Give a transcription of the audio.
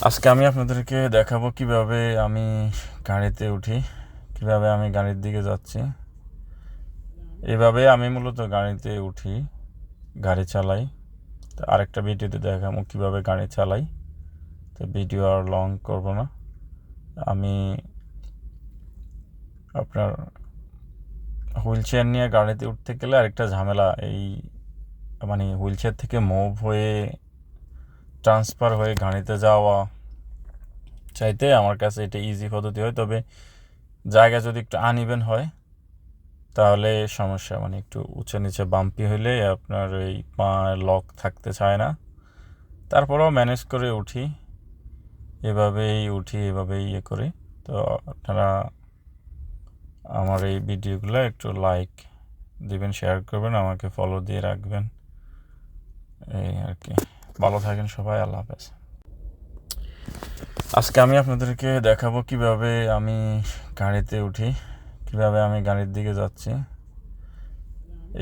আজকে আমি আপনাদেরকে দেখাবো কিভাবে আমি গাড়িতে উঠি, কিভাবে আমি গাড়ির দিকে যাচ্ছি। এভাবে আমি মূলত গাড়িতে উঠি, গাড়ি চালাই। তো আরেকটা ভিডিওতে দেখাবো কিভাবে গাড়ি চালাই। তো ভিডিও আর লং করব না। আমি আপনার হুইল চেয়ার নিয়ে গাড়িতে উঠতে গেলে আরেকটা ঝামেলা, এই মানে হুইল চেয়ার থেকে মুভ হয়ে ট্রান্সফার হয়ে গাড়িতে যাওয়া চাইতে আমার কাছে এটা ইজি পদ্ধতি হয়। তবে জায়গা যদি একটু আনইভেন হয় তাহলে সমস্যা, মানে একটু উঁচু নিচে বাম্পি হলে আপনার এই পা লক থাকতে চায় না। তারপরেও ম্যানেজ করে উঠি, এভাবেই উঠি, এভাবেই ইয়ে করি। তো আপনারা আমার এই ভিডিওগুলো একটু লাইক দিবেন, শেয়ার করবেন, আমাকে ফলো দিয়ে রাখবেন, এই আর কি। ভালো থাকেন সবাই, আল্লাহ হাফেজ। আজকে আমি আপনাদেরকে দেখাবো কিভাবে আমি গাড়িতে উঠি, কিভাবে আমি গাড়ির দিকে যাচ্ছি।